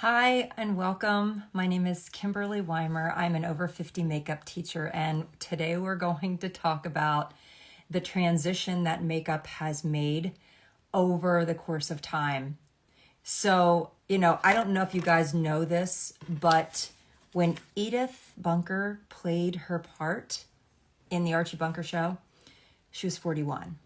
Hi and welcome. My name is Kimberly Weimer. I'm an over 50 makeup teacher, and today we're going to talk about the transition that makeup has made over the course of time. So, I don't know if you guys know this, but when Edith Bunker played her part in the Archie Bunker show, she was 41.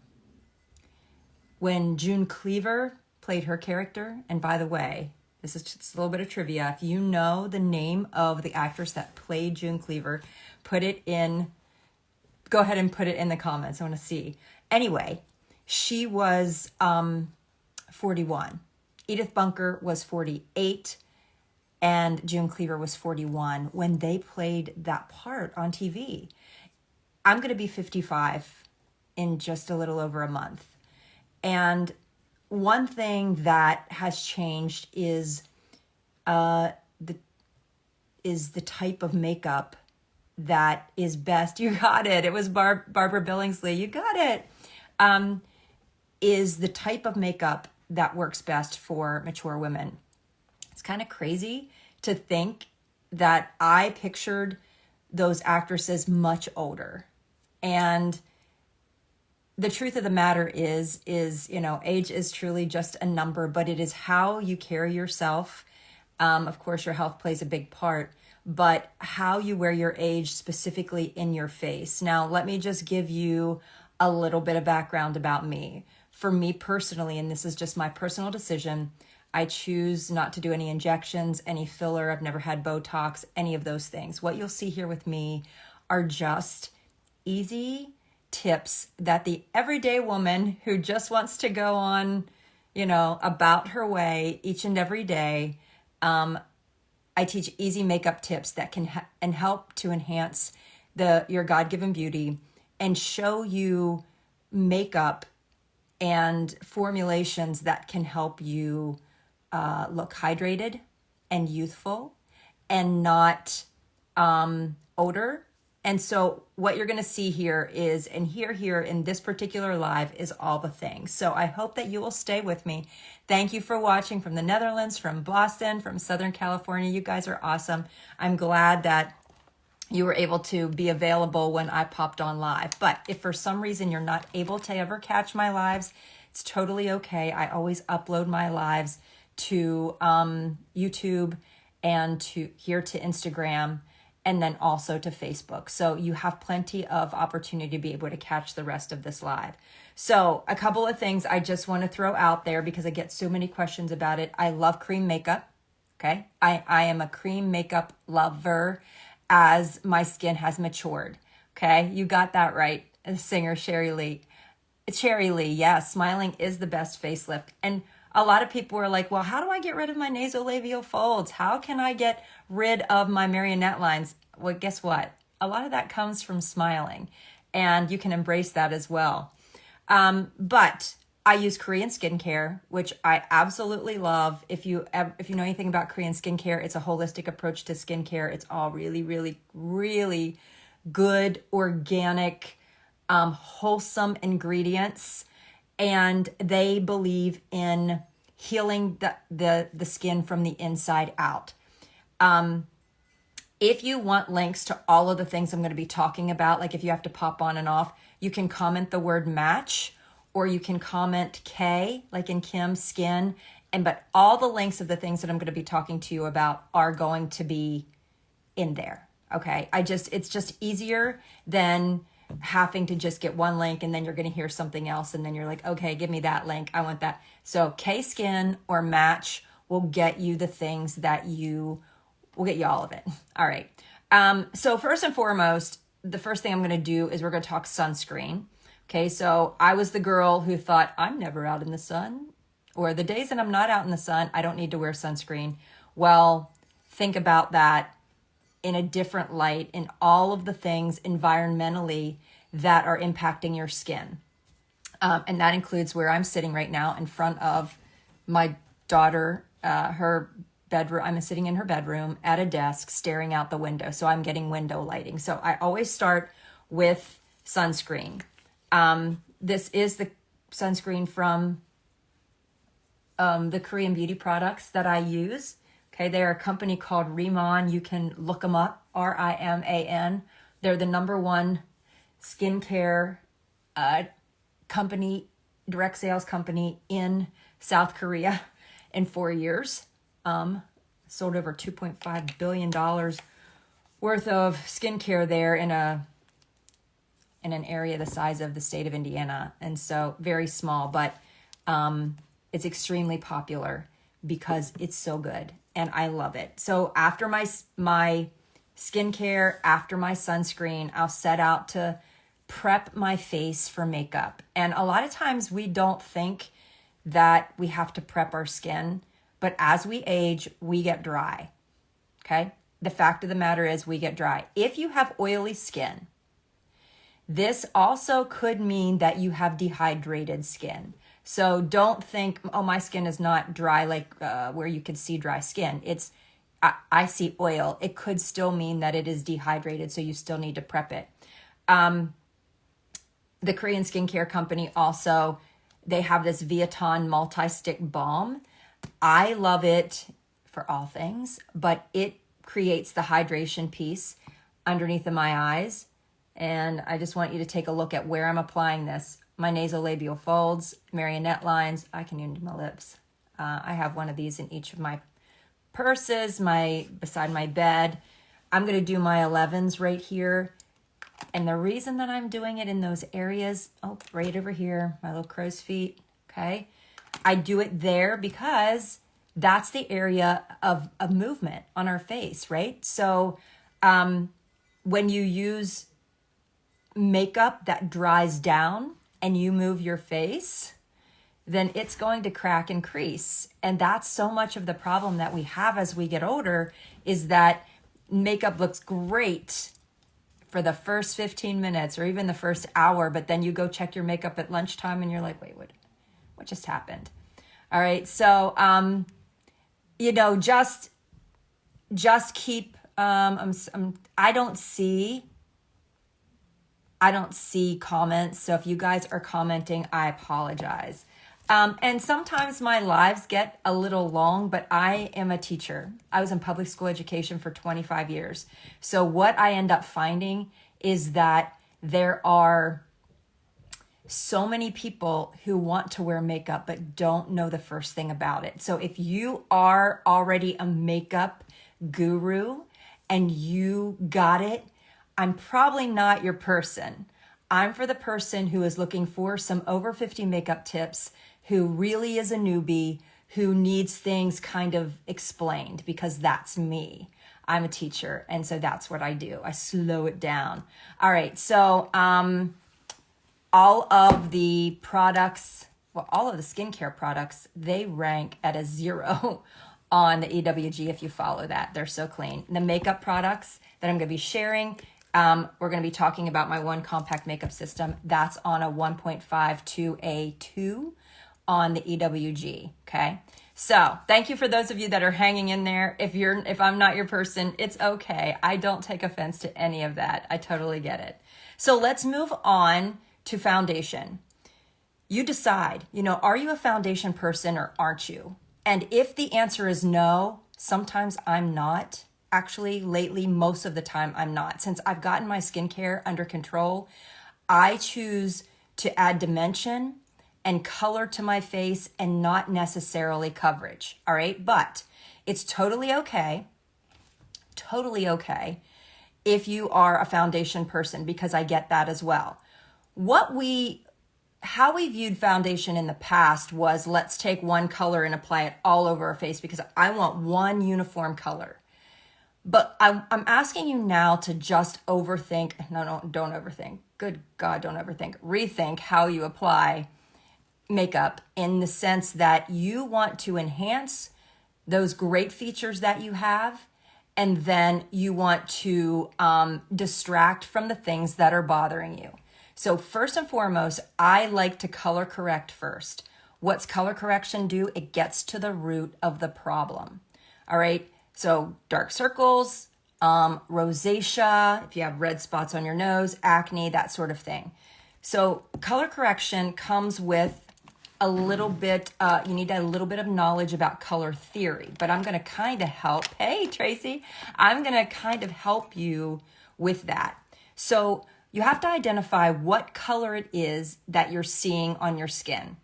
When June Cleaver played her character, and by the way, this is just a little bit of trivia. If you know the name of the actress that played June Cleaver, go ahead and put it in the comments. I want to see. Anyway, she was 41. Edith Bunker was 48, and June Cleaver was 41 when they played that part on TV. I'm going to be 55 in just a little over a month. And one thing that has changed is the type of makeup that is best. You got it. It was Barbara Billingsley. You got it. Is the type of makeup that works best for mature women. It's kind of crazy to think that I pictured those actresses much older. And the truth of the matter is, age is truly just a number, but it is how you carry yourself. Of course, your health plays a big part, but how you wear your age specifically in your face. Now, let me just give you a little bit of background about me. For me personally, and this is just my personal decision, I choose not to do any injections, any filler. I've never had Botox, any of those things. What you'll see here with me are just easy tips that the everyday woman who just wants to go on, about her way each and every day. I teach easy makeup tips that can and help to enhance your God-given beauty and show you makeup and formulations that can help you look hydrated and youthful and not older. And so what you're going to see here is, and here in this particular live is all the things. So I hope that you will stay with me. Thank you for watching from the Netherlands, from Boston, from Southern California. You guys are awesome. I'm glad that you were able to be available when I popped on live. But if for some reason you're not able to ever catch my lives, it's totally okay. I always upload my lives to YouTube and to Instagram, and then also to Facebook. So you have plenty of opportunity to be able to catch the rest of this live. So a couple of things I just want to throw out there because I get so many questions about it. I love cream makeup. Okay. I am a cream makeup lover as my skin has matured. Okay. You got that right. Singer Sherry Lee. Yes. Smiling is the best facelift. And a lot of people are like, well, how do I get rid of my nasolabial folds? How can I get rid of my marionette lines? Well, guess what? A lot of that comes from smiling, and you can embrace that as well. But I use Korean skincare, which I absolutely love. If you know anything about Korean skincare, it's a holistic approach to skincare. It's all really, really, really good, organic, wholesome ingredients. And they believe in healing the skin from the inside out. If you want links to all of the things I'm going to be talking about, like if you have to pop on and off, you can comment the word match, or you can comment K, like in Kim's skin. But all the links of the things that I'm going to be talking to you about are going to be in there. Okay. It's just easier than having to just get one link and then you're going to hear something else and then you're like, okay, give me that link. I want that. So K Skin or Match will get you the things that will get you all of it. All right. So first and foremost, the first thing I'm going to do is we're going to talk sunscreen. Okay. So I was the girl who thought I'm never out in the sun, or the days that I'm not out in the sun, I don't need to wear sunscreen. Well, think about that in a different light, in all of the things environmentally that are impacting your skin. And that includes where I'm sitting right now in front of my daughter, her bedroom. I'm sitting in her bedroom at a desk staring out the window. So I'm getting window lighting. So I always start with sunscreen. This is the sunscreen from the Korean beauty products that I use. Okay, they're a company called Riman. You can look them up, Riman. They're the #1 skincare company, direct sales company in South Korea in 4 years. Sold over $2.5 billion worth of skincare there in an area the size of the state of Indiana. And so very small, but it's extremely popular because it's so good and I love it. So after my skincare, after my sunscreen, I'll set out to prep my face for makeup. And a lot of times we don't think that we have to prep our skin, but as we age, we get dry. Okay? The fact of the matter is we get dry. If you have oily skin, this also could mean that you have dehydrated skin. So don't think, oh, my skin is not dry like where you can see dry skin. I see oil. It could still mean that it is dehydrated, so you still need to prep it. The Korean skincare company also, they have this Viaton multi-stick balm. I love it for all things, but it creates the hydration piece underneath of my eyes. And I just want you to take a look at where I'm applying this. My nasolabial folds, marionette lines. I can even do my lips. I have one of these in each of my purses, beside my bed. I'm going to do my 11s right here. And the reason that I'm doing it in those areas, right over here, my little crow's feet, okay? I do it there because that's the area of movement on our face, right? So when you use makeup that dries down and you move your face, then it's going to crack and crease. And that's so much of the problem that we have as we get older, is that makeup looks great for the first 15 minutes or even the first hour, but then you go check your makeup at lunchtime and you're like, wait, what just happened? All right. So, just keep, I don't see comments. So if you guys are commenting, I apologize. And sometimes my lives get a little long, but I am a teacher. I was in public school education for 25 years. So what I end up finding is that there are so many people who want to wear makeup but don't know the first thing about it. So if you are already a makeup guru and you got it, I'm probably not your person. I'm for the person who is looking for some over 50 makeup tips, who really is a newbie, who needs things kind of explained, because that's me. I'm a teacher, and so that's what I do. I slow it down. All right, so all of the products, all of the skincare products, they rank at a 0 on the EWG if you follow that. They're so clean. The makeup products that I'm going to be sharing, we're going to be talking about my one compact makeup system. That's on a 1.5 to a 2 on the EWG. Okay. So thank you for those of you that are hanging in there. If I'm not your person, it's okay. I don't take offense to any of that. I totally get it. So let's move on to foundation. You decide, are you a foundation person or aren't you? And if the answer is no, sometimes I'm not. Actually, lately, most of the time, I'm not. Since I've gotten my skincare under control, I choose to add dimension and color to my face and not necessarily coverage. All right. But it's totally okay if you are a foundation person, because I get that as well. How we viewed foundation in the past was, let's take one color and apply it all over our face because I want one uniform color. But I'm asking you now to just overthink. No, don't overthink. Good God, don't overthink. Rethink how you apply makeup, in the sense that you want to enhance those great features that you have, and then you want to distract from the things that are bothering you. So first and foremost, I like to color correct first. What's color correction do? It gets to the root of the problem. All right. So dark circles, rosacea, if you have red spots on your nose, acne, that sort of thing. So color correction comes with a little bit, you need a little bit of knowledge about color theory, but I'm going to kind of help. Hey, Tracy, I'm going to kind of help you with that. So you have to identify what color it is that you're seeing on your skin.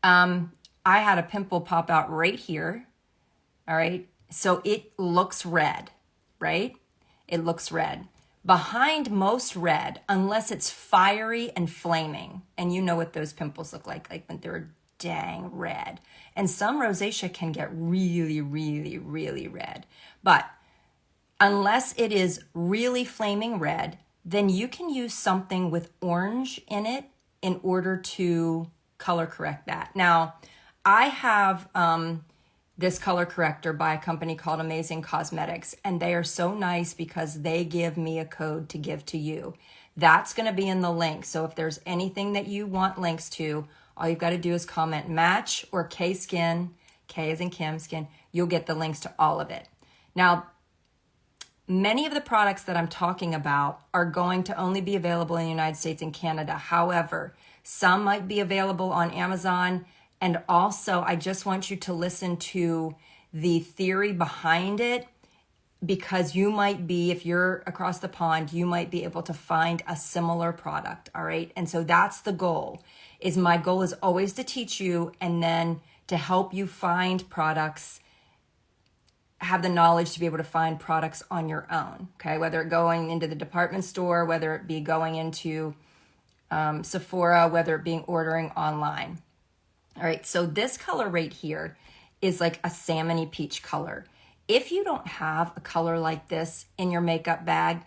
I had a pimple pop out right here. All right. So it looks red, right? It looks red. Behind most red, unless it's fiery and flaming, and you know what those pimples look like when they're dang red. And some rosacea can get really, really, really red. But unless it is really flaming red, then you can use something with orange in it in order to color correct that. Now, I have this color corrector by a company called Amazing Cosmetics, and they are so nice because they give me a code to give to you. That's going to be in the link. So if there's anything that you want links to, all you've got to do is comment match or K skin, K as in Kim skin. You'll get the links to all of it. Now, many of the products that I'm talking about are going to only be available in the United States and Canada. However, some might be available on Amazon. And also, I just want you to listen to the theory behind it, because you might be, if you're across the pond, you might be able to find a similar product, all right? And so that's the goal, is my goal is always to teach you and then to help you find products, have the knowledge to be able to find products on your own, okay? Whether going into the department store, whether it be going into Sephora, whether it be ordering online. All right, so this color right here is like a salmony peach color. If you don't have a color like this in your makeup bag,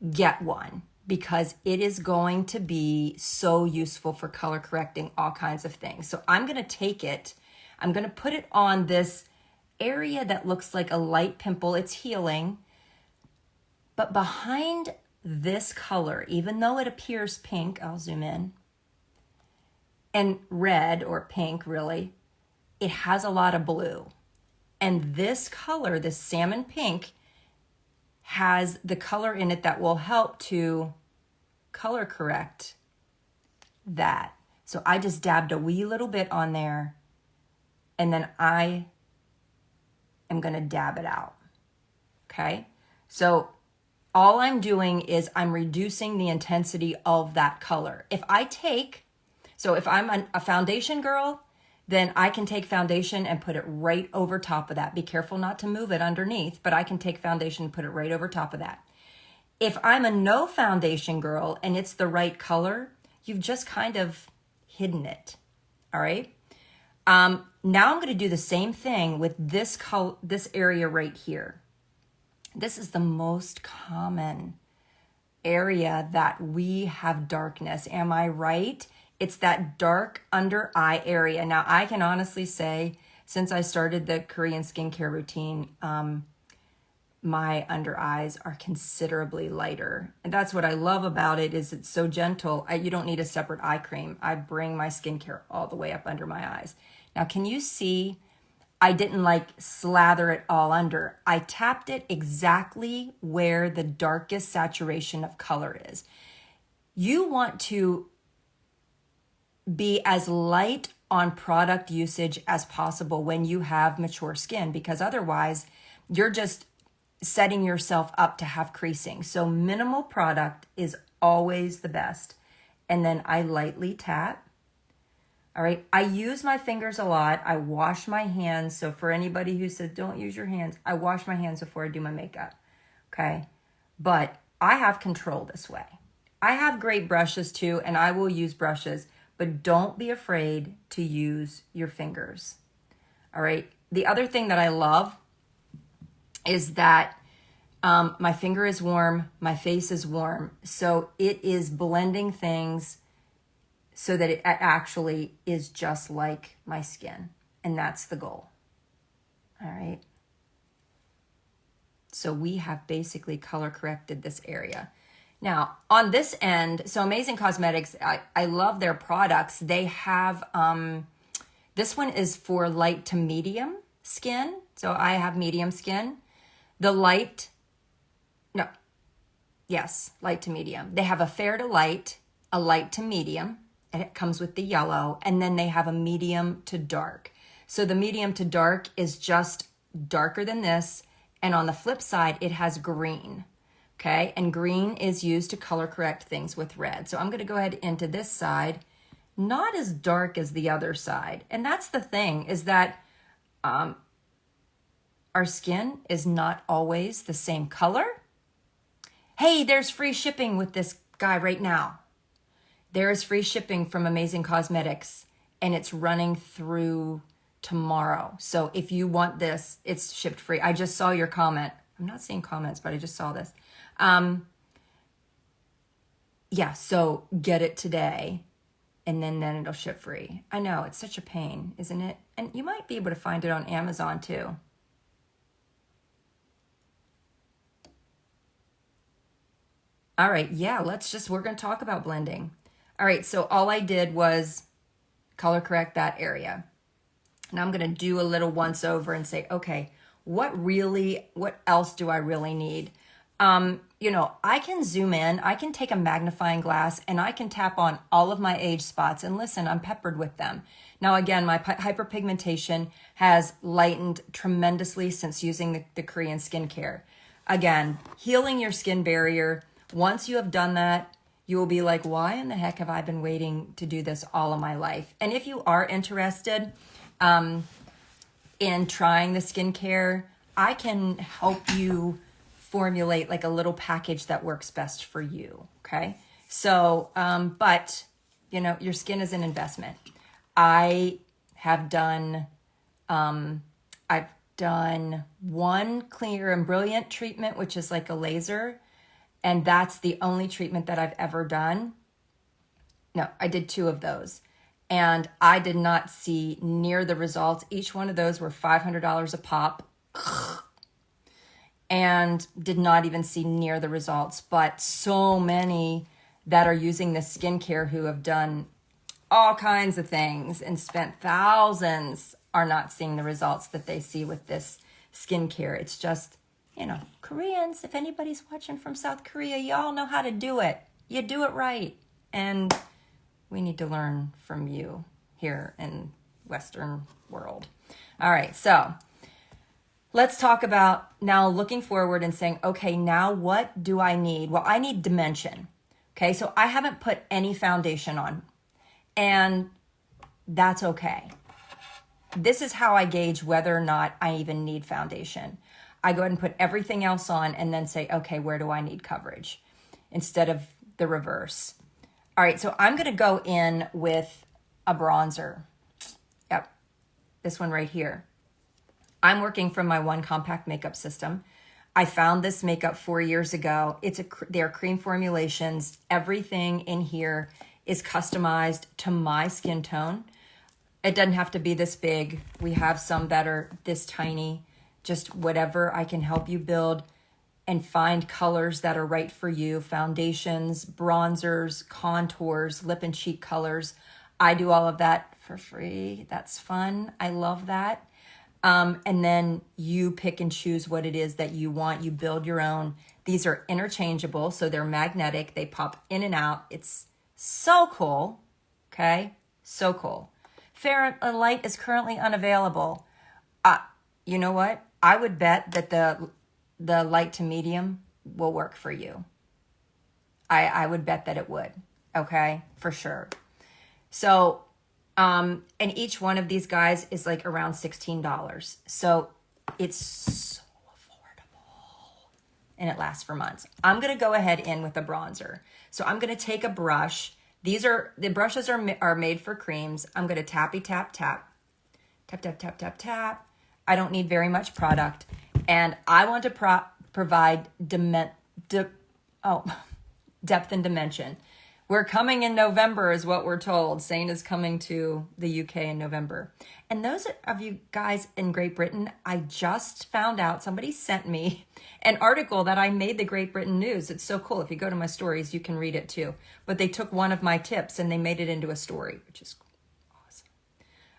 get one, because it is going to be so useful for color correcting all kinds of things. So I'm going to take it, I'm going to put it on this area that looks like a light pimple. It's healing. But behind this color, even though it appears pink, I'll zoom in, and red or pink really, it has a lot of blue. And this color, this salmon pink, has the color in it that will help to color correct that. So I just dabbed a wee little bit on there, and then I am going to dab it out. Okay? So all I'm doing is I'm reducing the intensity of that color. If I'm a foundation girl, then I can take foundation and put it right over top of that. Be careful not to move it underneath, but I can take foundation and put it right over top of that. If I'm a no foundation girl and it's the right color, you've just kind of hidden it. All right. Now I'm going to do the same thing with this area right here. This is the most common area that we have darkness. Am I right? It's that dark under eye area. Now, I can honestly say, since I started the Korean skincare routine, my under eyes are considerably lighter. And that's what I love about it, is it's so gentle. You don't need a separate eye cream. I bring my skincare all the way up under my eyes. Now, can you see? I didn't slather it all under. I tapped it exactly where the darkest saturation of color is. You want to be as light on product usage as possible when you have mature skin, because otherwise you're just setting yourself up to have creasing. So minimal product is always the best. And then I lightly tap. All right. I use my fingers a lot. I wash my hands. So for anybody who says don't use your hands, I wash my hands before I do my makeup. Okay. But I have control this way. I have great brushes too, and I will use brushes, but don't be afraid to use your fingers. All right. The other thing that I love is that my finger is warm, my face is warm. So it is blending things so that it actually is just like my skin. And that's the goal. All right. So we have basically color corrected this area. Now, on this end, so Amazing Cosmetics, I love their products. They have, this one is for light to medium skin. So I have medium skin. Light to medium. They have a fair to light, a light to medium, and it comes with the yellow, and then they have a medium to dark. So the medium to dark is just darker than this, and on the flip side, it has green, okay? And green is used to color correct things with red. So I'm gonna go ahead into this side, not as dark as the other side. And that's the thing, is that our skin is not always the same color. Hey, there's free shipping with this guy right now. There is free shipping from Amazing Cosmetics, and it's running through tomorrow. So if you want this, it's shipped free. I just saw your comment. I'm not seeing comments, but I just saw this. Yeah, so get it today, and then it'll ship free. I know, it's such a pain, isn't it? And you might be able to find it on Amazon too. All right, yeah, we're gonna talk about blending. All right, so all I did was color correct that area. Now I'm gonna do a little once over and say, okay, what else do I really need? I can zoom in, I can take a magnifying glass, and I can tap on all of my age spots, and listen, I'm peppered with them. Now again, my hyperpigmentation has lightened tremendously since using the Korean skincare. Again, healing your skin barrier. Once you have done that, you will be like, why in the heck have I been waiting to do this all of my life? And if you are interested in trying the skincare, I can help you formulate like a little package that works best for you, okay? So, but, your skin is an investment. I've done one Clear and Brilliant treatment, which is like a laser, and that's the only treatment that I've ever done. No, I did 2 of those, and I did not see near the results. Each one of those were $500 a pop, and did not even see near the results. But so many that are using this skincare who have done all kinds of things and spent thousands are not seeing the results that they see with this skincare. It's just, Koreans, if anybody's watching from South Korea, y'all know how to do it. You do it right. And we need to learn from you here in Western world. All right, so let's talk about now looking forward and saying, okay, now what do I need? Well, I need dimension. Okay, so I haven't put any foundation on, and that's okay. This is how I gauge whether or not I even need foundation. I go ahead and put everything else on and then say, okay, where do I need coverage? Instead of the reverse. All right, so I'm gonna go in with a bronzer. Yep, this one right here. I'm working from my One Compact makeup system. I found this makeup 4 years ago. They're cream formulations. Everything in here is customized to my skin tone. It doesn't have to be this big. We have some that are this tiny. Just whatever I can help you build and find colors that are right for you. Foundations, bronzers, contours, lip and cheek colors. I do all of that for free. That's fun. I love that. And then you pick and choose what it is that you want. You build your own. These are interchangeable, so they're magnetic. They pop in and out. It's so cool. Okay? So cool. Fair Light is currently unavailable. You know what? I would bet that the light to medium will work for you. I would bet that it would. Okay? For sure. So, and each one of these guys is like around $16. So it's so affordable and it lasts for months. I'm going to go ahead in with a bronzer. So I'm going to take a brush. The brushes are made for creams. I'm going to tappy tap, tap, tap, tap, tap, tap, tap. I don't need very much product. And I want to provide depth and dimension. We're coming in November is what we're told. Saint is coming to the UK in November. And those of you guys in Great Britain, I just found out, somebody sent me an article that I made the Great Britain news. It's so cool. If you go to my stories, you can read it too. But they took one of my tips and they made it into a story, which is awesome.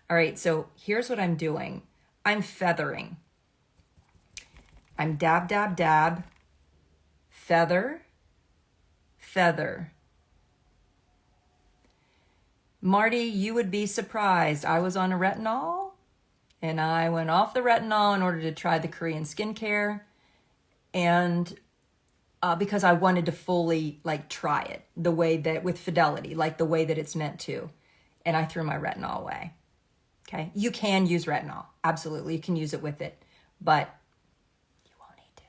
All right, so here's what I'm doing. I'm feathering. I'm dab, dab, dab, feather, feather. Marty, you would be surprised. I was on a retinol and I went off the retinol in order to try the Korean skincare. And because I wanted to fully like try it the way that with fidelity, like the way that it's meant to. And I threw my retinol away. Okay. You can use retinol. Absolutely. You can use it with it, but you won't need to.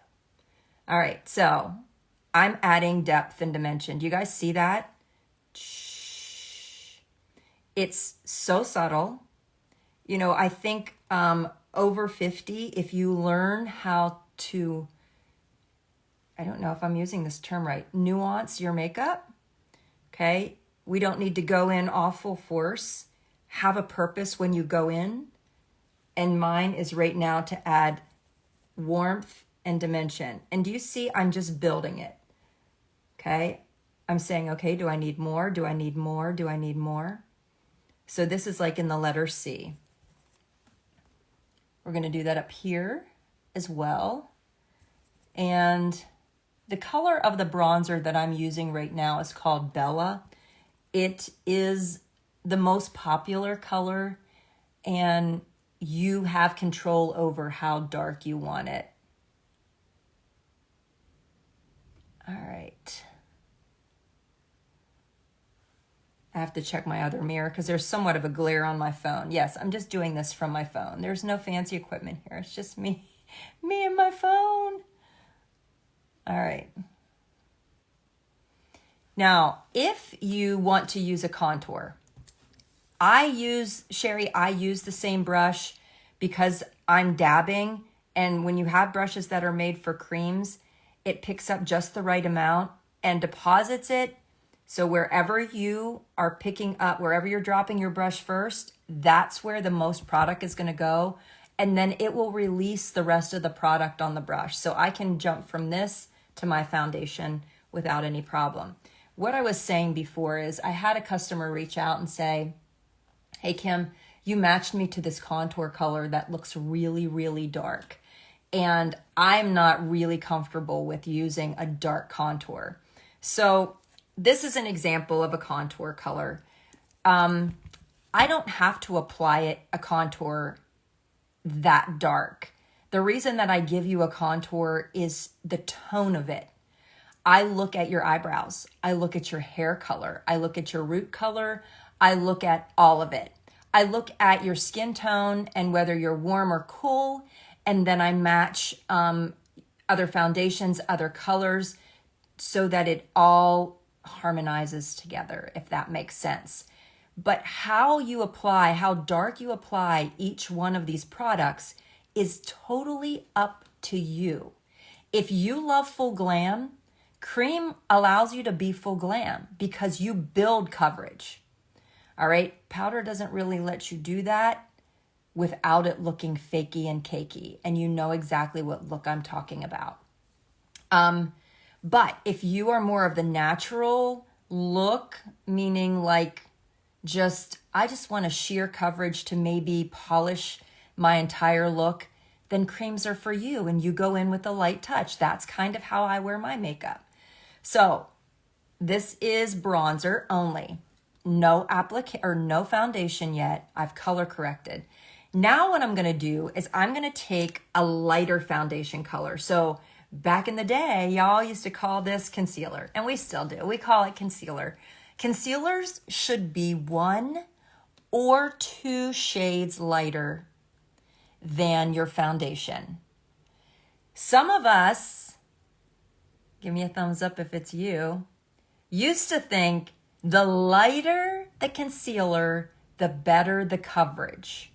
All right. So I'm adding depth and dimension. Do you guys see that? Shh. It's so subtle. You know, I think over 50, if you learn how to, I don't know if I'm using this term right, nuance your makeup, okay? We don't need to go in all full force. Have a purpose when you go in. And mine is right now to add warmth and dimension. And do you see, I'm just building it, okay? I'm saying, okay, do I need more? Do I need more? Do I need more? So this is like in the letter C. We're gonna do that up here as well. And the color of the bronzer that I'm using right now is called Bella. It is the most popular color and you have control over how dark you want it. All right. I have to check my other mirror because there's somewhat of a glare on my phone. Yes, I'm just doing this from my phone. There's no fancy equipment here. It's just me and my phone. All right. Now, if you want to use a contour, Sherry, I use the same brush because I'm dabbing. And when you have brushes that are made for creams, it picks up just the right amount and deposits it. So wherever you are picking up, wherever you're dropping your brush first, that's where the most product is going to go. And then it will release the rest of the product on the brush. So I can jump from this to my foundation without any problem. What I was saying before is I had a customer reach out and say, hey, Kim, you matched me to this contour color that looks really, really dark. And I'm not really comfortable with using a dark contour. So this is an example of a contour color. I don't have to apply a contour that dark. The reason that I give you a contour is the tone of it. I look at your eyebrows. I look at your hair color. I look at your root color. I look at all of it. I look at your skin tone and whether you're warm or cool. And then I match other foundations, other colors so that it all harmonizes together, if that makes sense. But how you apply, how dark you apply each one of these products is totally up to you. If you love full glam, cream allows you to be full glam because you build coverage. All right, powder doesn't really let you do that without it looking fakey and cakey, and you know exactly what look I'm talking about. But if you are more of the natural look, meaning like I just want a sheer coverage to maybe polish my entire look, then creams are for you and you go in with a light touch. That's kind of how I wear my makeup. So this is bronzer only. No no foundation yet. I've color corrected. Now what I'm going to do is I'm going to take a lighter foundation color. So back in the day, y'all used to call this concealer, and we still do. We call it concealer. Concealers should be 1 or 2 shades lighter than your foundation. Some of us, give me a thumbs up if it's you, used to think the lighter the concealer, the better the coverage.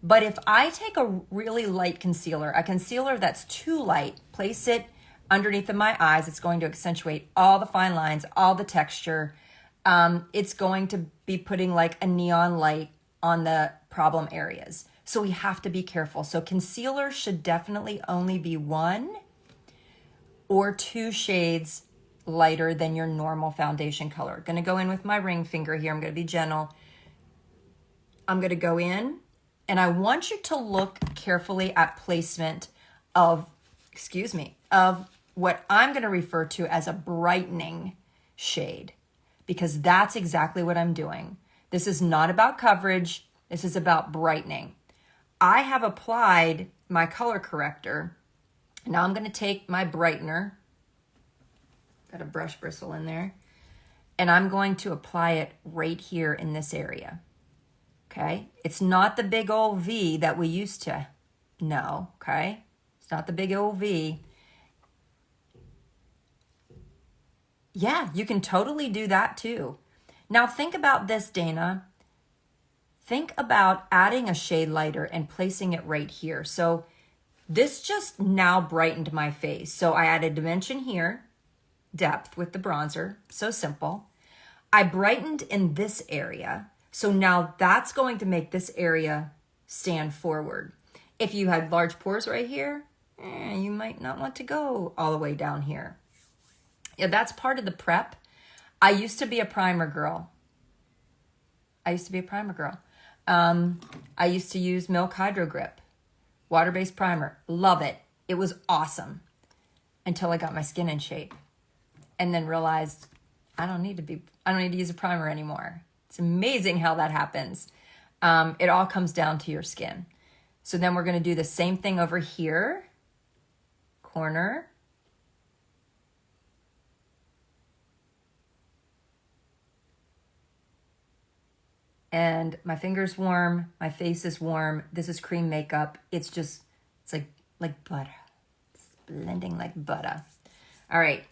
But if I take a really light concealer, a concealer that's too light, place it underneath of my eyes, it's going to accentuate all the fine lines, all the texture. It's going to be putting like a neon light on the problem areas. So we have to be careful. So concealer should definitely only be 1 or 2 shades lighter than your normal foundation color. Going to go in with my ring finger here. I'm going to be gentle. I'm going to go in. And I want you to look carefully at placement of what I'm going to refer to as a brightening shade, because that's exactly what I'm doing. This is not about coverage. This is about brightening. I have applied my color corrector. Now I'm going to take my brightener. Got a brush bristle in there. And I'm going to apply it right here in this area. Okay? It's not the big old V that we used to know. Okay? It's not the big old V. Yeah, you can totally do that too. Now think about this, Dana. Think about adding a shade lighter and placing it right here. So this just now brightened my face. So I added dimension here, depth with the bronzer, so simple. I brightened in this area. So now that's going to make this area stand forward. If you had large pores right here, you might not want to go all the way down here. Yeah, that's part of the prep. I used to be a primer girl. I used to use Milk Hydro Grip, water-based primer. Love it. It was awesome until I got my skin in shape and then realized I don't need to use a primer anymore. It's amazing how that happens. It all comes down to your skin. So then we're going to do the same thing over here. Corner. And my finger's warm, my face is warm. This is cream makeup. It's like butter. It's blending like butter. All right.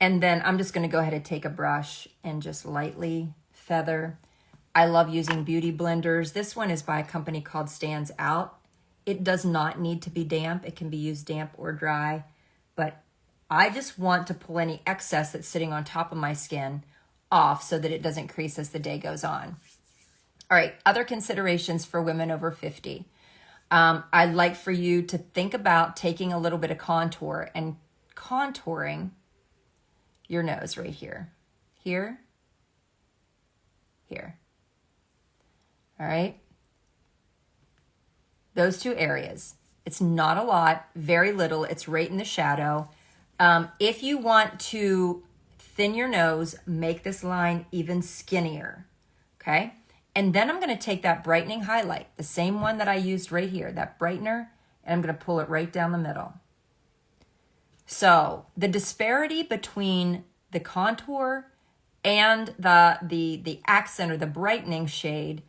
And then I'm just going to go ahead and take a brush and just lightly feather. I love using beauty blenders. This one is by a company called Stands Out. It does not need to be damp. It can be used damp or dry. But I just want to pull any excess that's sitting on top of my skin off so that it doesn't crease as the day goes on. All right, other considerations for women over 50. I'd like for you to think about taking a little bit of contour and contouring your nose right here. Here. All right. Those two areas. It's not a lot, very little. It's right in the shadow. If you want to thin your nose, make this line even skinnier. Okay. And then I'm going to take that brightening highlight, the same one that I used right here, that brightener, and I'm going to pull it right down the middle. So the disparity between the contour and the accent or the brightening shade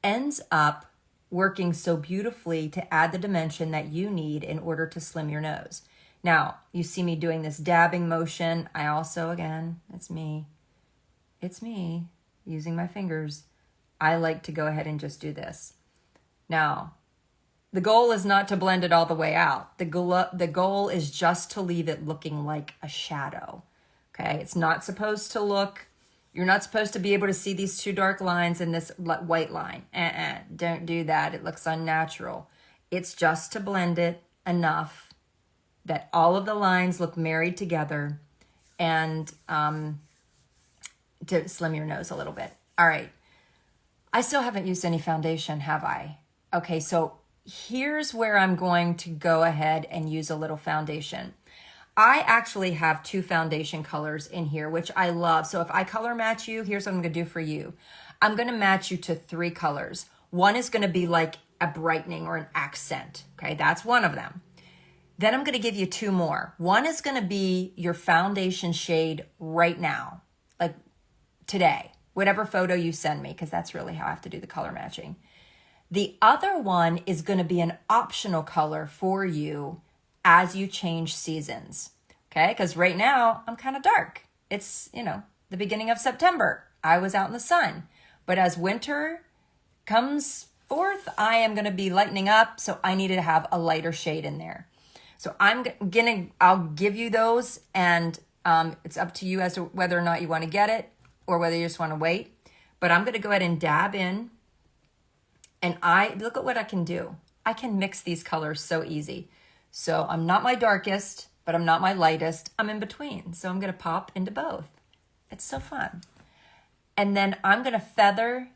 ends up working so beautifully to add the dimension that you need in order to slim your nose. Now, you see me doing this dabbing motion. I also, again, it's me using my fingers. I like to go ahead and just do this. Now, the goal is not to blend it all the way out. The goal is just to leave it looking like a shadow. Okay, it's not supposed to look, you're not supposed to be able to see these two dark lines and this white line. Don't do that. It looks unnatural. It's just to blend it enough that all of the lines look married together and to slim your nose a little bit. All right. I still haven't used any foundation, have I? Okay, so here's where I'm going to go ahead and use a little foundation. I actually have two foundation colors in here, which I love. So if I color match you, here's what I'm going to do for you. I'm going to match you to 3 colors. One is going to be like a brightening or an accent. Okay, that's one of them. Then I'm going to give you 2 more. One is going to be your foundation shade right now, like today. Whatever photo you send me, because that's really how I have to do the color matching. The other one is going to be an optional color for you as you change seasons. Okay, because right now I'm kind of dark. It's, the beginning of September. I was out in the sun. But as winter comes forth, I am going to be lightening up. So I needed to have a lighter shade in there. So I'll give you those, and it's up to you as to whether or not you want to get it, or whether you just want to wait. But I'm going to go ahead and dab in. And look at what I can do. I can mix these colors so easy. So I'm not my darkest, but I'm not my lightest. I'm in between. So I'm going to pop into both. It's so fun. And then I'm going to feather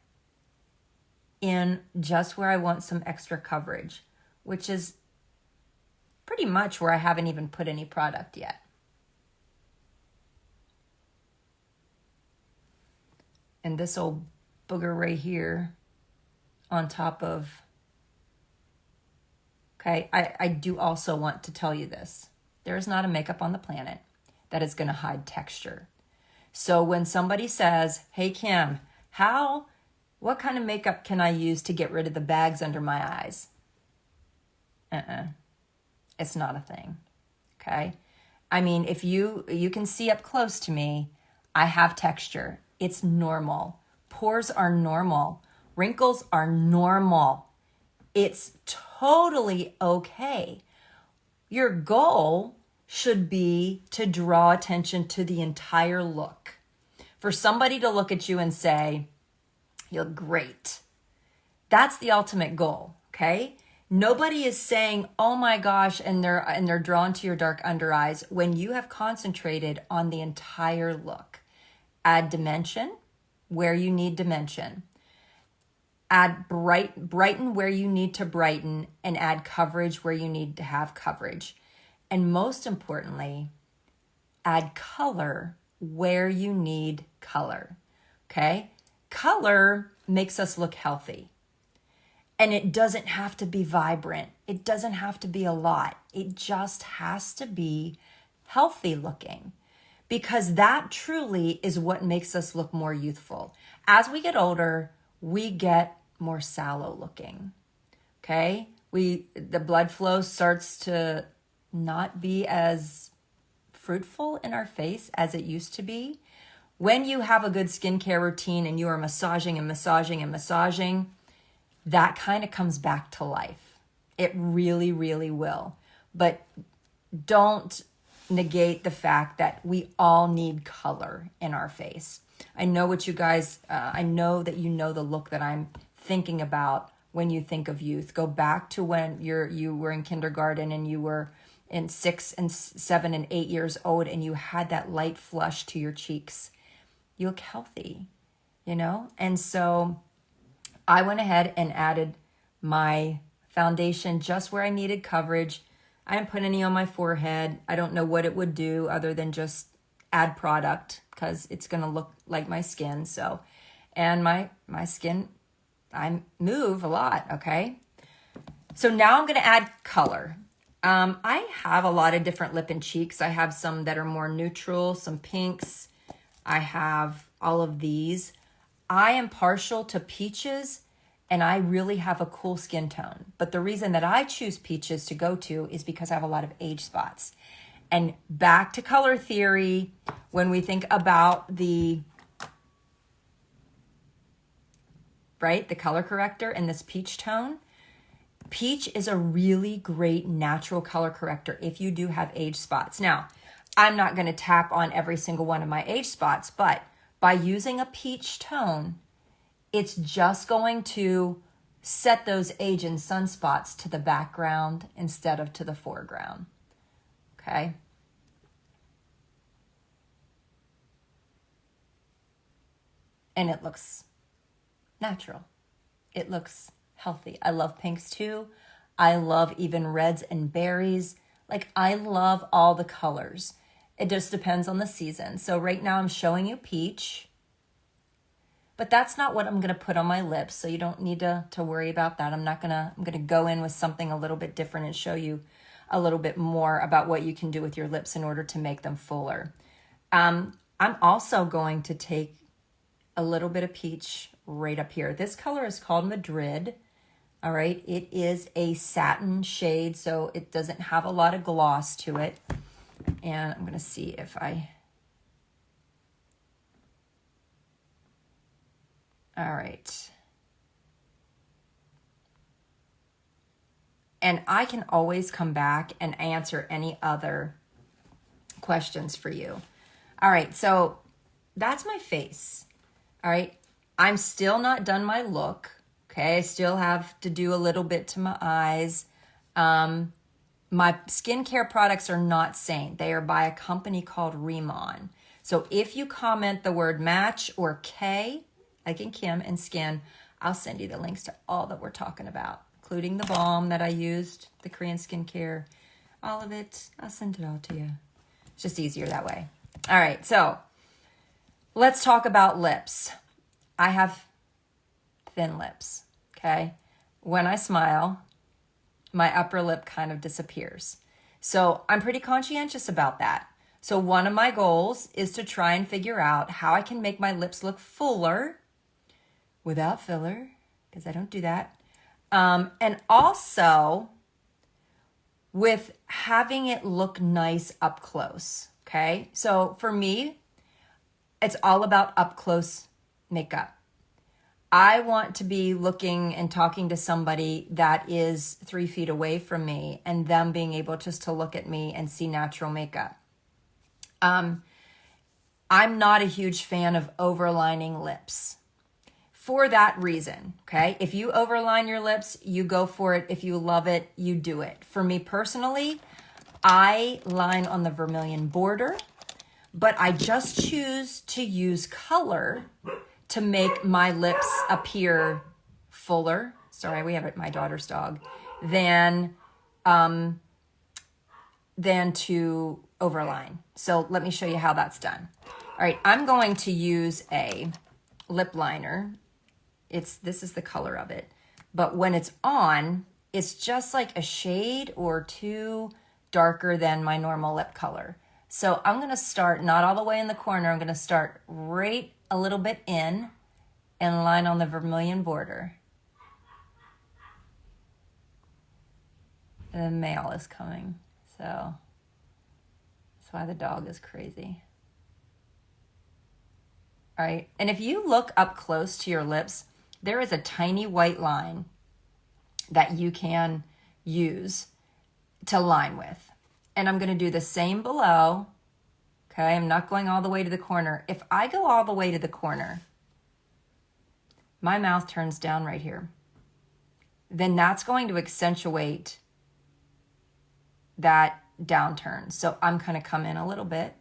in just where I want some extra coverage, which is pretty much where I haven't even put any product yet. And this will booger right here on top of, okay, I do also want to tell you this. There is not a makeup on the planet that is going to hide texture. So when somebody says, hey, Kim, what kind of makeup can I use to get rid of the bags under my eyes? It's not a thing, okay? I mean, if you can see up close to me, I have texture. It's normal. Pores are normal. Wrinkles are normal. It's totally okay. Your goal should be to draw attention to the entire look. For somebody to look at you and say, you look great. That's the ultimate goal, okay? Nobody is saying, oh my gosh, and they're drawn to your dark under eyes when you have concentrated on the entire look. Add dimension where you need dimension. Add brighten where you need to brighten, and add coverage where you need to have coverage. And most importantly, add color where you need color, okay? Color makes us look healthy. And it doesn't have to be vibrant. It doesn't have to be a lot. It just has to be healthy looking, because that truly is what makes us look more youthful. As we get older, we get more sallow looking, okay? The blood flow starts to not be as fruitful in our face as it used to be. When you have a good skincare routine and you are massaging and massaging and massaging, that kind of comes back to life. It really, really will. But don't negate the fact that we all need color in our face. I know what you guys, I know that you know the look that I'm thinking about when you think of youth. Go back to when you were in kindergarten and you were in 6 and 7 and 8 years old and you had that light flush to your cheeks. You look healthy, you know? And so I went ahead and added my foundation just where I needed coverage. I didn't put any on my forehead. I don't know what it would do other than just add product, because it's going to look like my skin. So, and my skin, I move a lot, okay? So now I'm going to add color. I have a lot of different lip and cheeks. I have some that are more neutral, some pinks. I have all of these. I am partial to peaches, and I really have a cool skin tone. But the reason that I choose peaches to go to is because I have a lot of age spots. And back to color theory, when we think about the color corrector in this peach tone, peach is a really great natural color corrector if you do have age spots. Now, I'm not going to tap on every single one of my age spots, but by using a peach tone, it's just going to set those age and sunspots to the background instead of to the foreground. Okay? And it looks natural. It looks healthy. I love pinks too. I love even reds and berries. Like, I love all the colors. It just depends on the season. So right now I'm showing you peach, but that's not what I'm going to put on my lips. So you don't need to worry about that. I'm going to go in with something a little bit different and show you a little bit more about what you can do with your lips in order to make them fuller. I'm also going to take a little bit of peach right up here. This color is called Madrid. All right. It is a satin shade, so it doesn't have a lot of gloss to it. And I'm going to see if all right. And I can always come back and answer any other questions for you. All right. So that's my face. All right. I'm still not done my look. Okay. I still have to do a little bit to my eyes. My skincare products are not Saint. They are by a company called Remon. So if you comment the word match or K, like in Kim and skin, I'll send you the links to all that we're talking about, including the balm that I used, the Korean skincare, all of it. I'll send it all to you. It's just easier that way. All right. So let's talk about lips. I have thin lips, okay? When I smile, my upper lip kind of disappears. So I'm pretty conscientious about that. So one of my goals is to try and figure out how I can make my lips look fuller without filler, because I don't do that. And also with having it look nice up close, okay? So for me, it's all about up close makeup. I want to be looking and talking to somebody that is 3 feet away from me and them being able just to look at me and see natural makeup. I'm not a huge fan of overlining lips for that reason, okay? If you overline your lips, you go for it. If you love it, you do it. For me personally, I line on the vermilion border, but I just choose to use color to make my lips appear fuller. Sorry, we have it, my daughter's dog. Than to overline. So let me show you how that's done. All right, I'm going to use a lip liner. This is the color of it. But when it's on, it's just like a shade or two darker than my normal lip color. So I'm going to start not all the way in the corner. I'm going to start right a little bit in and line on the vermilion border. The mail is coming, so that's why the dog is crazy. All right, and if you look up close to your lips, there is a tiny white line that you can use to line with. And I'm going to do the same below. Okay, I'm not going all the way to the corner. If I go all the way to the corner, my mouth turns down right here. Then that's going to accentuate that downturn. So I'm going to come in a little bit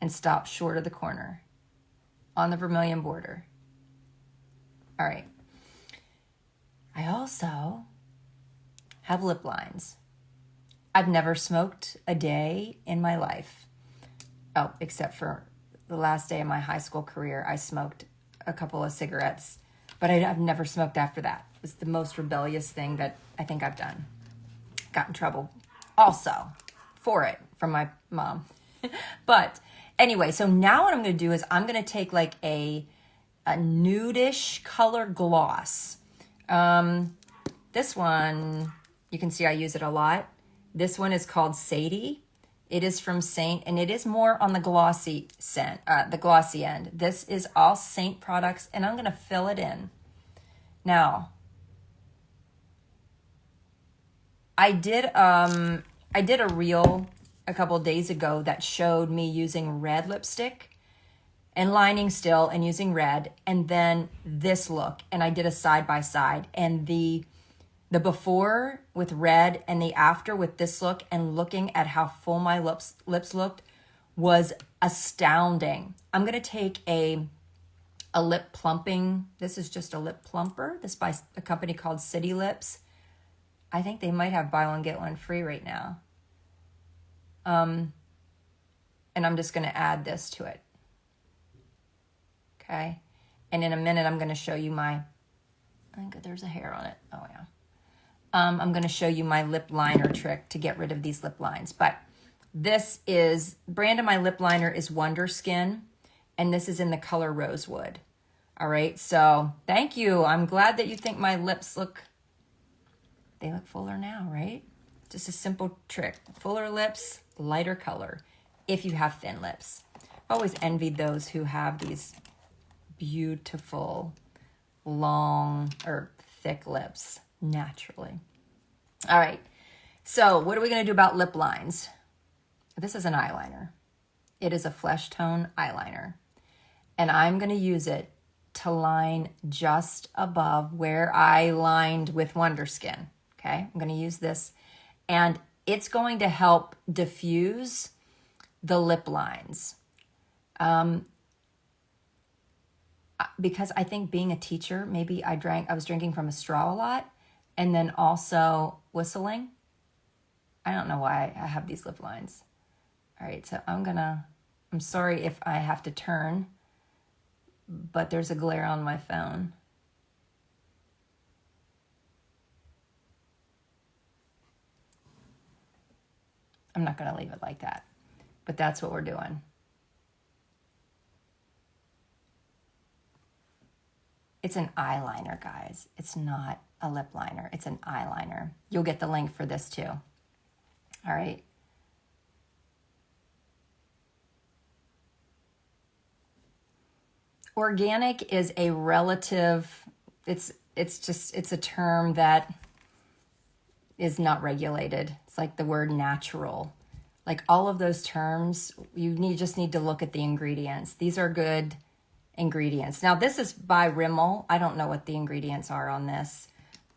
and stop short of the corner on the vermilion border. All right. I also have lip lines. I've never smoked a day in my life. Oh, except for the last day of my high school career, I smoked a couple of cigarettes, but I've never smoked after that. It was the most rebellious thing that I think I've done. Got in trouble also for it from my mom. But anyway, so now what I'm going to do is I'm going to take like a nudish color gloss. This one, you can see I use it a lot. This one is called Sadie. It is from Saint, and it is more on the glossy scent, the glossy end. This is all Saint products, and I'm going to fill it in. Now, I did a reel a couple of days ago that showed me using red lipstick and lining still and using red, and then this look, and I did a side by side, and the before with red and the after with this look, and looking at how full my lips looked was astounding. I'm going to take a lip plumping. This is just a lip plumper. This by a company called City Lips. I think they might have buy one, get one free right now. And I'm just going to add this to it. Okay. And in a minute, I'm going to show you I think there's a hair on it. Oh yeah. I'm going to show you my lip liner trick to get rid of these lip lines. But this is, brand of my lip liner is Wonder Skin, and this is in the color Rosewood. All right, so thank you. I'm glad that you think my lips look fuller now, right? Just a simple trick. Fuller lips, lighter color, if you have thin lips. I've always envied those who have these beautiful, long, or thick lips. Naturally. All right. So what are we going to do about lip lines? This is an eyeliner. It is a flesh tone eyeliner. And I'm going to use it to line just above where I lined with Wonder Skin. Okay. I'm going to use this, and it's going to help diffuse the lip lines. Because I think being a teacher, maybe I was drinking from a straw a lot. And then also whistling. I don't know why I have these lip lines. All right, so I'm sorry if I have to turn but there's a glare on my phone. I'm not going to leave it like that, but that's what we're doing. It's an eyeliner, guys. It's not a lip liner. It's an eyeliner. You'll get the link for this too. All right. Organic is a relative, it's a term that is not regulated. It's like the word natural. Like all of those terms, you just need to look at the ingredients. These are good ingredients. Now this is by Rimmel. I don't know what the ingredients are on this,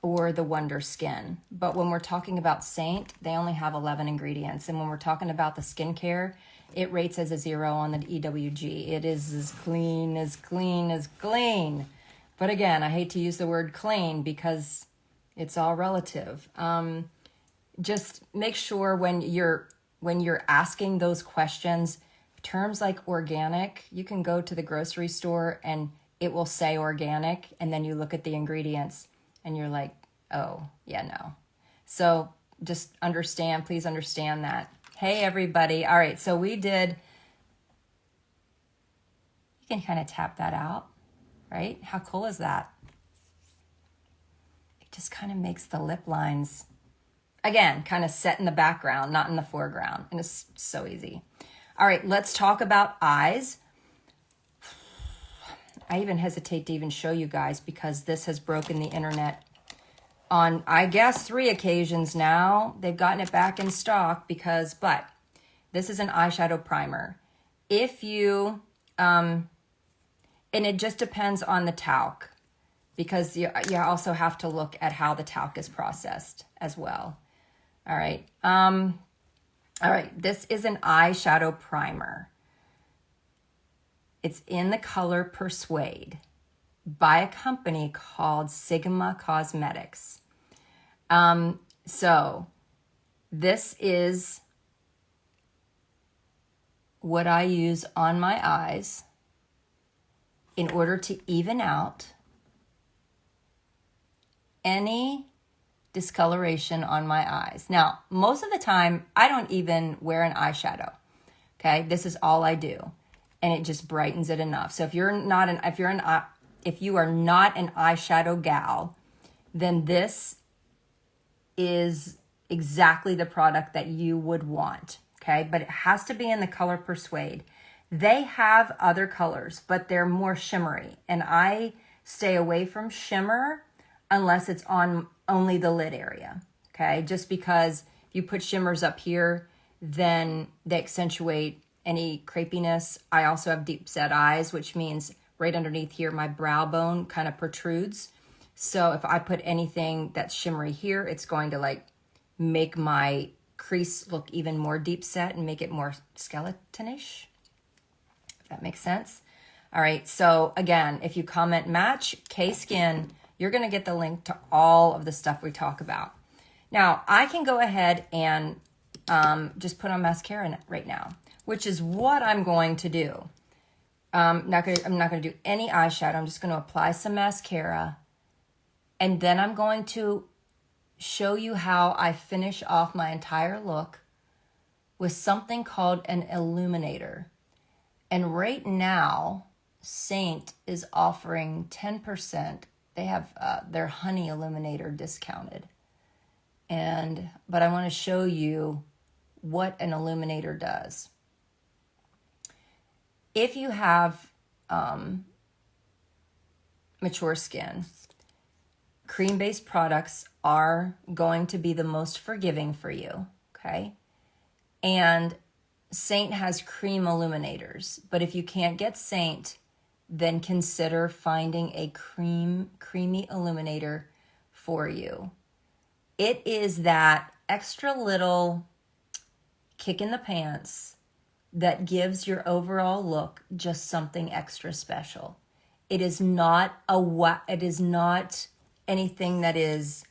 or the Wonder Skin. But when we're talking about Saint, they only have 11 ingredients. And when we're talking about the skincare, it rates as a 0 on the EWG. It is as clean as clean as clean. But again, I hate to use the word clean because it's all relative. Just make sure when you're asking those questions, terms like organic, you can go to the grocery store and it will say organic, and then you look at the ingredients and you're like, oh, yeah, no. So just understand, please understand that. Hey, everybody. All right, so we did, you can kind of tap that out, right? How cool is that? It just kind of makes the lip lines, again, kind of set in the background, not in the foreground. And it's so easy. All right, let's talk about eyes. I even hesitate to even show you guys because this has broken the internet on, I guess, 3 occasions now. They've gotten it back in stock but this is an eyeshadow primer. If you, and it just depends on the talc, because you also have to look at how the talc is processed as well. All right. All right, this is an eyeshadow primer. It's in the color Persuade by a company called Sigma Cosmetics. So this is what I use on my eyes in order to even out any discoloration on my eyes. Now, most of the time, I don't even wear an eyeshadow. Okay, this is all I do, and it just brightens it enough. So if you are not an eyeshadow gal, then this is exactly the product that you would want. Okay, but it has to be in the color Persuade. They have other colors, but they're more shimmery, and I stay away from shimmer unless it's on only the lid area, okay? Just because if you put shimmers up here, then they accentuate any crepiness. I also have deep set eyes, which means right underneath here, my brow bone kind of protrudes. So if I put anything that's shimmery here, it's going to like make my crease look even more deep set and make it more skeletonish, if that makes sense. All right, so again, if you comment match K-Skin, you're going to get the link to all of the stuff we talk about. Now, I can go ahead and just put on mascara right now, which is what I'm going to do. I'm not going to do any eyeshadow. I'm just going to apply some mascara. And then I'm going to show you how I finish off my entire look with something called an illuminator. And right now, Saint is offering 10%. They have their honey illuminator discounted. But I want to show you what an illuminator does. If you have mature skin, cream-based products are going to be the most forgiving for you, okay? And Saint has cream illuminators, but if you can't get Saint, then consider finding a creamy illuminator for you. It is that extra little kick in the pants that gives your overall look just something extra special. It is not anything that is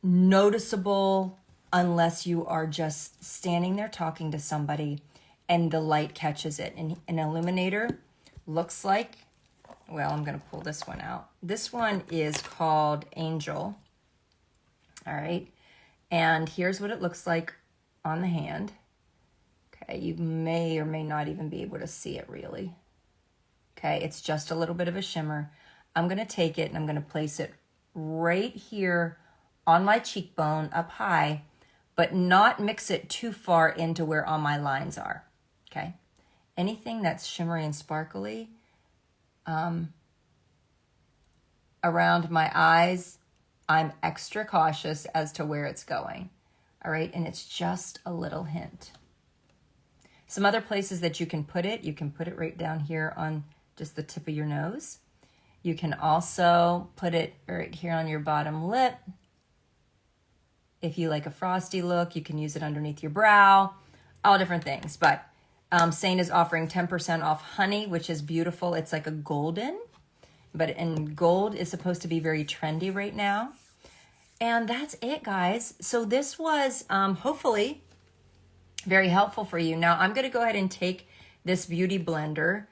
noticeable unless you are just standing there talking to somebody and the light catches it. And an illuminator looks like, well, I'm going to pull this one out. This one is called Angel. All right. And here's what it looks like on the hand. Okay. You may or may not even be able to see it really. Okay. It's just a little bit of a shimmer. I'm going to take it and I'm going to place it right here on my cheekbone up high, but not mix it too far into where all my lines are. Okay. Anything that's shimmery and sparkly, around my eyes, I'm extra cautious as to where it's going. All right, and it's just a little hint. Some other places that you can put it right down here on just the tip of your nose. You can also put it right here on your bottom lip. If you like a frosty look, you can use it underneath your brow, all different things. But Saint is offering 10% off honey, which is beautiful. It's like a golden, and gold is supposed to be very trendy right now. And that's it, guys. So this was hopefully very helpful for you. Now I'm going to go ahead and take this beauty blender.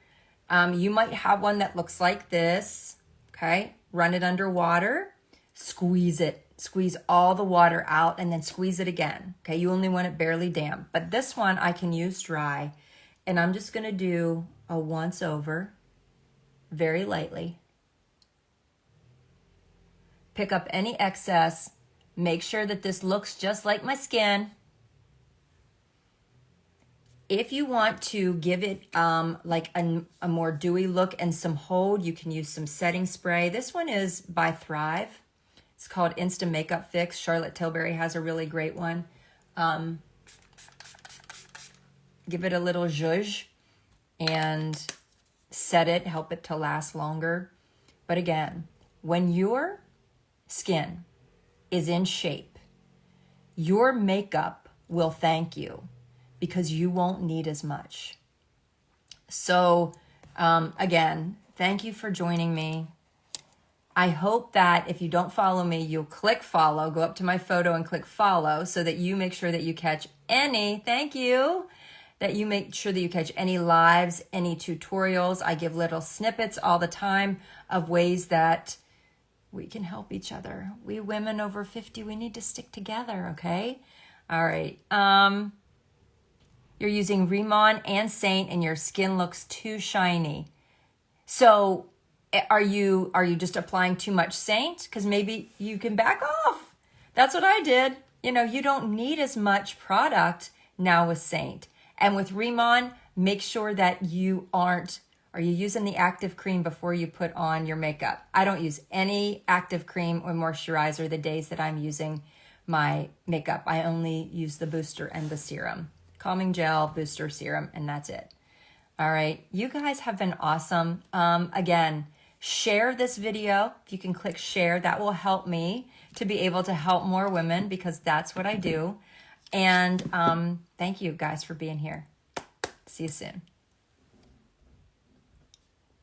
You might have one that looks like this. Okay. Run it under water, squeeze it, squeeze all the water out, and then squeeze it again. Okay. You only want it barely damp, but this one I can use dry, and I'm just going to do a once over very lightly. Pick up any excess. Make sure that this looks just like my skin. If you want to give it like a more dewy look and some hold, you can use some setting spray. This one is by Thrive. It's called Instant Makeup Fix. Charlotte Tilbury has a really great one. Give it a little zhuzh and set it, help it to last longer. But again, when your skin is in shape, your makeup will thank you because you won't need as much. So again, thank you for joining me. I hope that if you don't follow me, you'll click follow, go up to my photo and click follow so that you make sure that you catch any, thank you, that you make sure that you catch any lives, any tutorials. I give little snippets all the time of ways that we can help each other. We women over 50, we need to stick together, okay? All right. You're using Rimmon and Saint and your skin looks too shiny. So are you just applying too much Saint? Because maybe you can back off. That's what I did. You know, you don't need as much product now with Saint. And with Rimmon, make sure that are you using the active cream before you put on your makeup? I don't use any active cream or moisturizer the days that I'm using my makeup. I only use the booster and the serum. Calming gel, booster, serum, and that's it. All right. You guys have been awesome. Again, share this video. If you can click share, that will help me to be able to help more women because that's what I do. And thank you guys for being here. See you soon.